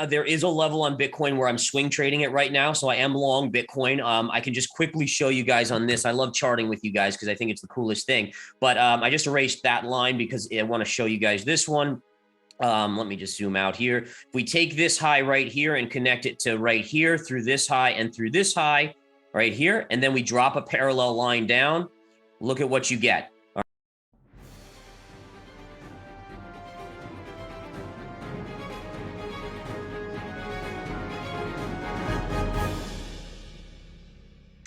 There is a level on Bitcoin where I'm swing trading it right now. So I am long Bitcoin. I can just quickly show you guys on this. I love charting with you guys because I think it's the coolest thing. But I just erased that line because I want to show you guys this one. Let me just zoom out here. If we take this high right here and connect it to right here through this high and through this high right here, and then we drop a parallel line down, look at what you get.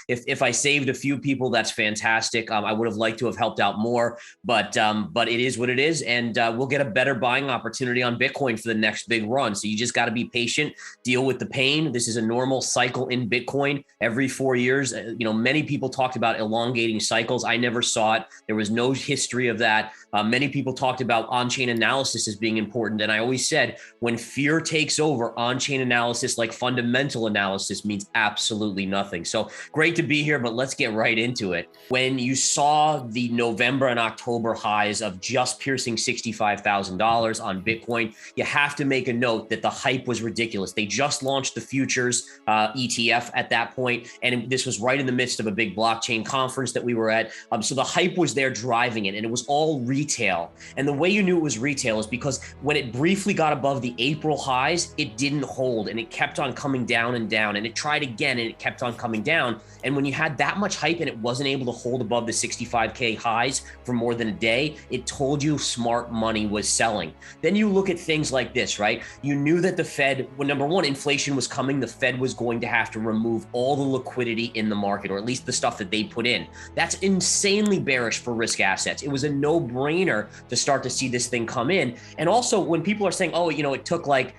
If I saved a few people, that's fantastic. I would have liked to have helped out more, but it is what it is, and we'll get a better buying opportunity on Bitcoin for the next big run. So you just got to be patient, deal with the pain. This is a normal cycle in Bitcoin. Every 4 years, many people talked about elongating cycles. I never saw it. There was no history of that. Many people talked about on-chain analysis as being important, and I always said when fear takes over, on-chain analysis, like fundamental analysis, means absolutely nothing. So great to be here, but let's get right into it. When you saw the November and October highs of just piercing $65,000 on Bitcoin, you have to make a note that the hype was ridiculous. They just launched the futures ETF at that point, and this was right in the midst of a big blockchain conference that we were at. So the hype was there driving it, and it was all retail. And the way you knew it was retail is because when it briefly got above the April highs, it didn't hold, and it kept on coming down and down, and it tried again, and it kept on coming down. And when you had that much hype and it wasn't able to hold above the 65K highs for more than a day, it told you smart money was selling. Then you look at things like this, right? You knew that the Fed, well, number one, inflation was coming. The Fed was going to have to remove all the liquidity in the market, or at least the stuff that they put in. That's insanely bearish for risk assets. It was a no-brainer to start to see this thing come in. And also when people are saying, oh, it took like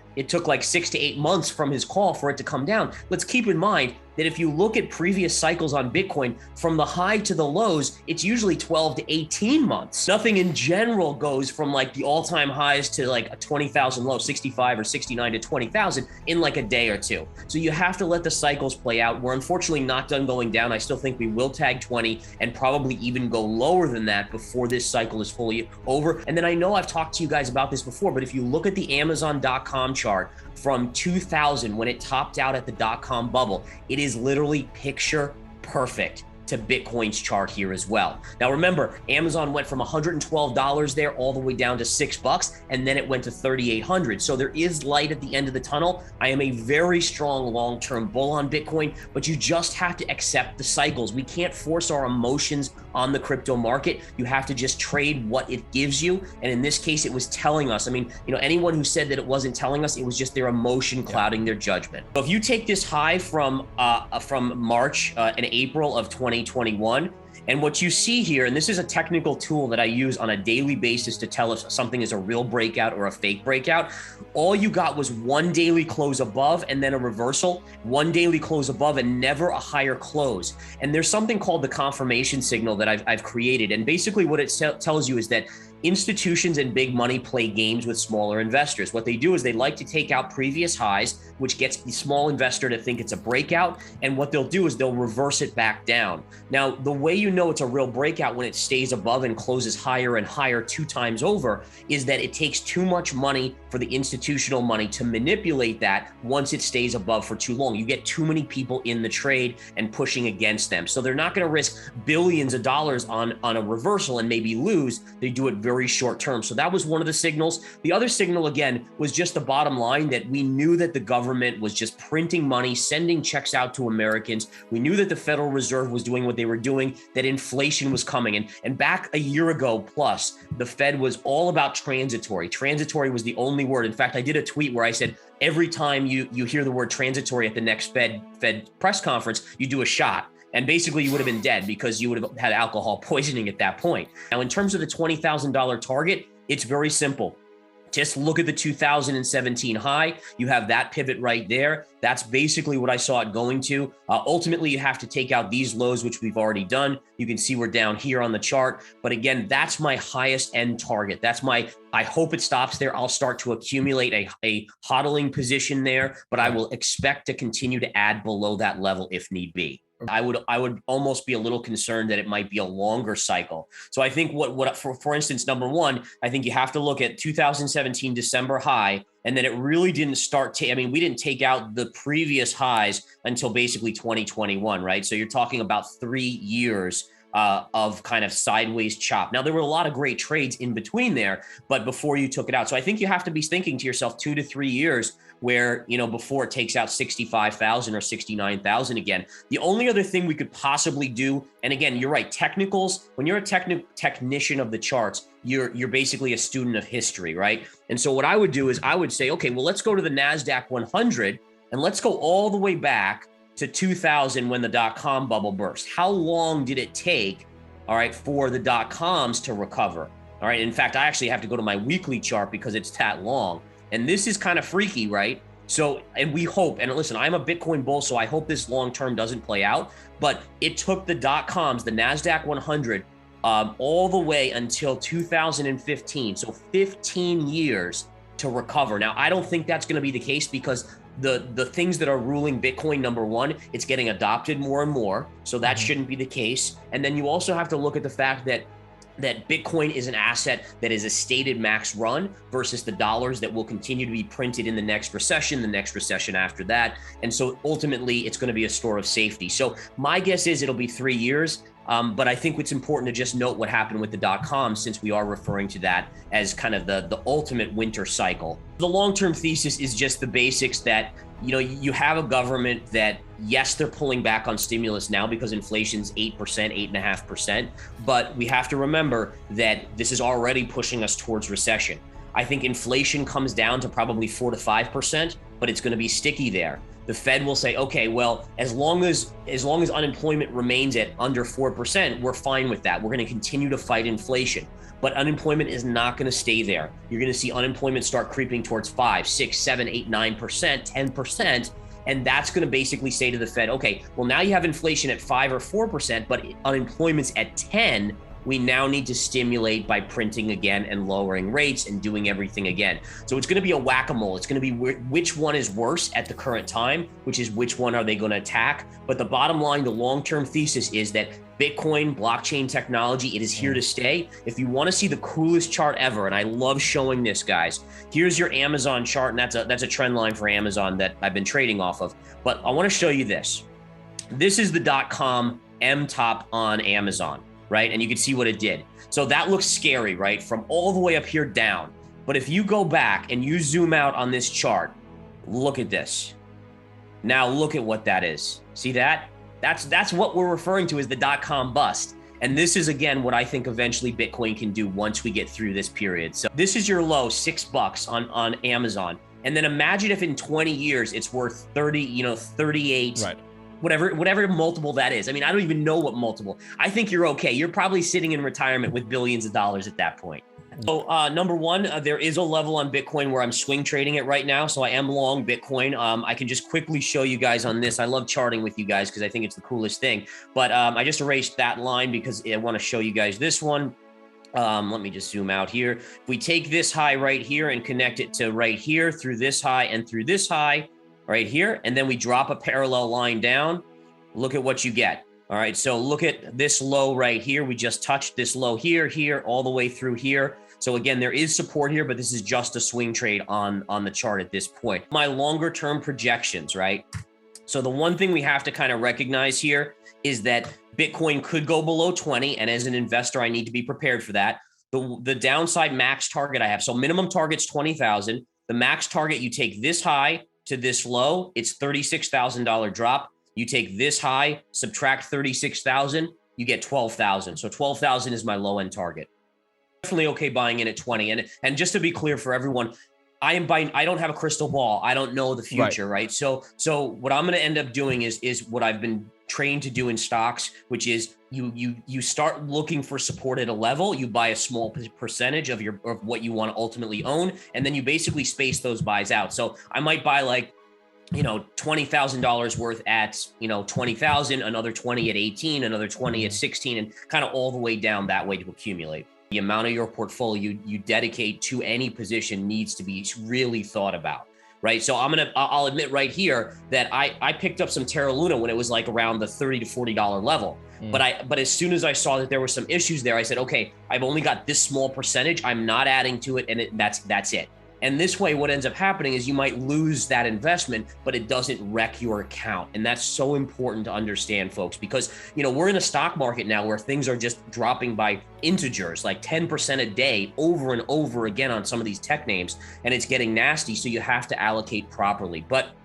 6 to 8 months from his call for it to come down, let's keep in mind that if you look at previous cycles on Bitcoin, from the high to the lows, it's usually 12 to 18 months. Nothing in general goes from like the all-time highs to like a 20,000 low, 65 or 69 to 20,000 in like a day or two. So you have to let the cycles play out. We're unfortunately not done going down. I still think we will tag 20 and probably even go lower than that before this cycle is fully over. And then I know I've talked to you guys about this before, but if you look at the Amazon.com chart from 2000, when it topped out at the dot-com bubble, it is literally picture perfect to Bitcoin's chart here as well. Now remember, Amazon went from $112 there all the way down to $6, and then it went to 3,800. So there is light at the end of the tunnel. I am a very strong long-term bull on Bitcoin, but you just have to accept the cycles. We can't force our emotions on the crypto market. You have to just trade what it gives you. And in this case, it was telling us. I mean, anyone who said that it wasn't telling us, it was just their emotion clouding their judgment. So if you take this high from March and April of 2021, and what you see here, and this is a technical tool that I use on a daily basis to tell if something is a real breakout or a fake breakout, all you got was one daily close above and then a reversal, one daily close above and never a higher close. And there's something called the confirmation signal that I've created. And basically what it tells you is that institutions and big money play games with smaller investors. What they do is they like to take out previous highs, which gets the small investor to think it's a breakout. And what they'll do is they'll reverse it back down. Now, the way you know it's a real breakout when it stays above and closes higher and higher 2 times over is that it takes too much money for the institutional money to manipulate that once it stays above for too long. You get too many people in the trade and pushing against them. So they're not going to risk billions of dollars on a reversal and maybe lose. They do it very short term. So that was one of the signals. The other signal, again, was just the bottom line that we knew that the government was just printing money, sending checks out to Americans. We knew that the Federal Reserve was doing what they were doing, that inflation was coming. And back a year ago plus, the Fed was all about transitory. Transitory was the only word. In fact, I did a tweet where I said, every time you hear the word transitory at the next Fed press conference, you do a shot. And basically you would have been dead because you would have had alcohol poisoning at that point. Now, in terms of the $20,000 target, it's very simple. Just look at the 2017 high. You have that pivot right there. That's basically what I saw it going to. Ultimately, you have to take out these lows, which we've already done. You can see we're down here on the chart. But again, that's my highest end target. I hope it stops there. I'll start to accumulate a hodling position there, but I will expect to continue to add below that level if need be. I would almost be a little concerned that it might be a longer cycle. So I think for instance, number one, I think you have to look at 2017 December high, and then it really didn't start to, I mean, we didn't take out the previous highs until basically 2021, right? So you're talking about 3 years of kind of sideways chop. Now, there were a lot of great trades in between there, but before you took it out. So I think you have to be thinking to yourself 2 to 3 years where, you know, before it takes out 65,000 or 69,000 again. The only other thing we could possibly do, and again, you're right, technicals, when you're a technician of the charts, you're basically a student of history, right? And so what I would do is I would say, okay, well, let's go to the NASDAQ 100 and let's go all the way back to 2000 when the dot-com bubble burst. How long did it take, all right, for the dot-coms to recover? All right, in fact, I actually have to go to my weekly chart because it's that long. And this is kind of freaky, right? So, and we hope, and listen, I'm a Bitcoin bull, so I hope this long-term doesn't play out, but it took the dot-coms, the NASDAQ 100, all the way until 2015, so 15 years to recover. Now, I don't think that's gonna be the case because the things that are ruling Bitcoin, number one, it's getting adopted more and more. So that shouldn't be the case. And then you also have to look at the fact that Bitcoin is an asset that is a stated max run versus the dollars that will continue to be printed in the next recession after that. And so ultimately it's going to be a store of safety. So my guess is it'll be 3 years. But I think it's important to just note what happened with the dot-com, since we are referring to that as kind of the ultimate winter cycle. The long-term thesis is just the basics that, you know, you have a government that, yes, they're pulling back on stimulus now because inflation's 8%, 8.5%, but we have to remember that this is already pushing us towards recession. I think inflation comes down to probably 4 to 5%, but it's going to be sticky there. The Fed will say, okay, well, as long as unemployment remains at under 4%, we're fine with that. We're going to continue to fight inflation, but unemployment is not going to stay there. You're going to see unemployment start creeping towards 5, 6, 7, 8, 9%, 10%. And that's going to basically say to the Fed, okay, well, now you have inflation at 5 or 4%, but unemployment's at 10. We now need to stimulate by printing again and lowering rates and doing everything again. So it's going to be a whack-a-mole. It's going to be which one is worse at the current time, which is which one are they going to attack. But the bottom line, the long-term thesis is that Bitcoin, blockchain technology, it is here to stay. If you want to see the coolest chart ever, and I love showing this, guys, here's your Amazon chart, and that's a trend line for Amazon that I've been trading off of. But I want to show you this. This is the .com M top on Amazon, right? And you can see what it did. So that looks scary, right? From all the way up here down. But if you go back and you zoom out on this chart, look at this. Now look at what that is. See that? That's what we're referring to as the .com bust. And this is, again, what I think eventually Bitcoin can do once we get through this period. So this is your low, $6 on Amazon. And then imagine if in 20 years it's worth 30, 38, right, whatever multiple that is. I mean, I don't even know what multiple. I think you're okay. You're probably sitting in retirement with billions of dollars at that point. So number one, there is a level on Bitcoin where I'm swing trading it right now. So I am long Bitcoin. I can just quickly show you guys on this. I love charting with you guys because I think it's the coolest thing. But I just erased that line because I want to show you guys this one. Let me just zoom out here. If we take this high right here and connect it to right here through this high and through this high right here, and then we drop a parallel line down, look at what you get. All right, so look at this low right here. We just touched this low here, all the way through here. So again, there is support here, but this is just a swing trade on the chart at this point. My longer term projections, right? So the one thing we have to kind of recognize here is that Bitcoin could go below 20. And as an investor, I need to be prepared for that. The downside max target I have. So minimum target's 20,000. The max target, you take this high to this low, it's $36,000 drop. You take this high, subtract 36,000, you get 12,000. So 12,000 is my low end target. Definitely okay buying in at 20. And just to be clear for everyone, I am buying, I don't have a crystal ball. I don't know the future, right? So what I'm going to end up doing is what I've been trained to do in stocks, which is you start looking for support at a level, you buy a small percentage of what you want to ultimately own, and then you basically space those buys out. So I might buy like, $20,000 worth at, 20,000, another 20 at 18, another 20 at 16, and kind of all the way down that way to accumulate. The amount of your portfolio you dedicate to any position needs to be really thought about, right? So I'll admit right here that I picked up some Terra Luna when it was like around the $30 to $40 level. But as soon as I saw that there were some issues there, I said, okay, I've only got this small percentage. I'm not adding to it, and that's it. And this way, what ends up happening is you might lose that investment, but it doesn't wreck your account. And that's so important to understand, folks, because, you know, we're in a stock market now where things are just dropping by integers, like 10% a day over and over again on some of these tech names, and it's getting nasty. So you have to allocate properly. But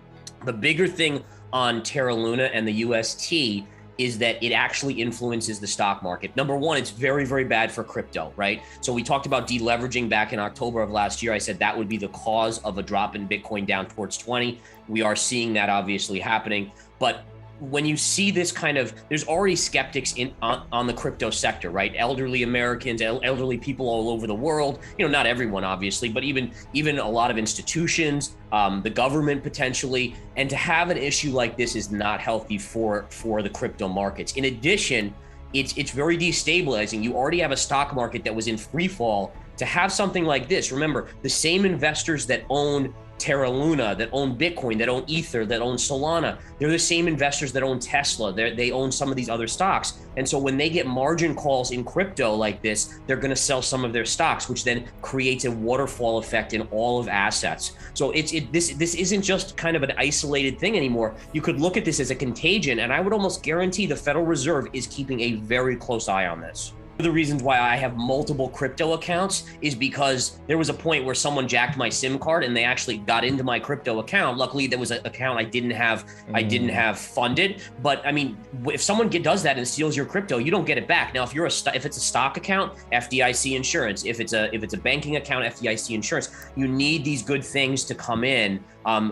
the bigger thing on Terra Luna and the UST is that it actually influences the stock market. Number one, it's very, very bad for crypto, right? So we talked about deleveraging back in October of last year. I said that would be the cause of a drop in Bitcoin down towards 20. We are seeing that obviously happening. But when you see this kind of, there's already skeptics on the crypto sector, right? Elderly Americans, elderly people all over the world, you know, not everyone obviously, but even a lot of institutions, the government potentially. And to have an issue like this is not healthy for the crypto markets. In addition, it's very destabilizing. You already have a stock market that was in free fall. To have something like this, remember, the same investors that own Terra Luna, that own Bitcoin, that own Ether, that own Solana, they're the same investors that own Tesla. They own some of these other stocks. And so when they get margin calls in crypto like this, they're going to sell some of their stocks, which then creates a waterfall effect in all of assets. So this isn't just kind of an isolated thing anymore. You could look at this as a contagion, and I would almost guarantee the Federal Reserve is keeping a very close eye on this. One of the reasons why I have multiple crypto accounts is because there was a point where someone jacked my SIM card and they actually got into my crypto account. Luckily, there was an account I didn't have funded. But I mean, if someone does that and steals your crypto, you don't get it back. Now, if it's a stock account, FDIC insurance. If it's a banking account, FDIC insurance. You need these good things to come in.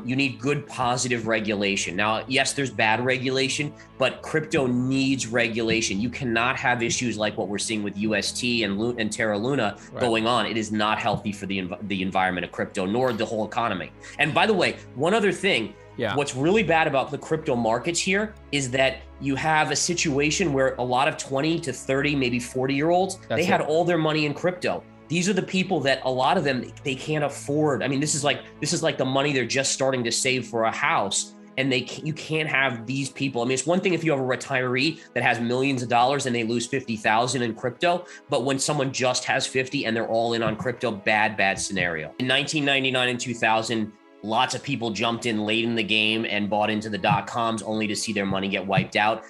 You need good positive regulation. Now, yes, there's bad regulation, but crypto needs regulation. You cannot have issues like what we're seeing with UST and Terra Luna going on. It is not healthy for the environment of crypto, nor the whole economy. And by the way, one other thing, what's really bad about the crypto markets here is that you have a situation where a lot of 20 to 30, maybe 40-year-olds, they had all their money in crypto. These are the people that a lot of them, they can't afford. I mean, this is like the money they're just starting to save for a house. And you can't have these people. I mean, it's one thing if you have a retiree that has millions of dollars and they lose 50,000 in crypto, but when someone just has 50 and they're all in on crypto, bad scenario. In 1999 and 2000, lots of people jumped in late in the game and bought into the dot-coms only to see their money get wiped out.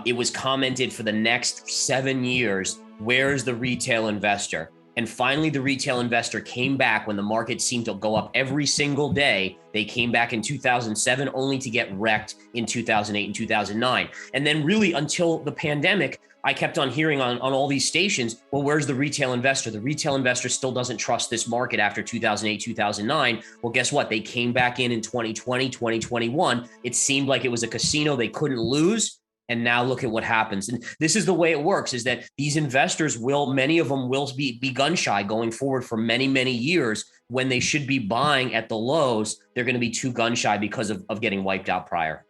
It was commented for the next 7 years, where's the retail investor? And finally, the retail investor came back when the market seemed to go up every single day. They came back in 2007, only to get wrecked in 2008 and 2009. And then really until the pandemic, I kept on hearing on all these stations, well, where's the retail investor? The retail investor still doesn't trust this market after 2008, 2009. Well, guess what? They came back in 2020, 2021. It seemed like it was a casino they couldn't lose. And now look at what happens. And this is the way it works, is that these investors many of them will be gun shy going forward for many, many years. When they should be buying at the lows, they're going to be too gun shy because of getting wiped out prior.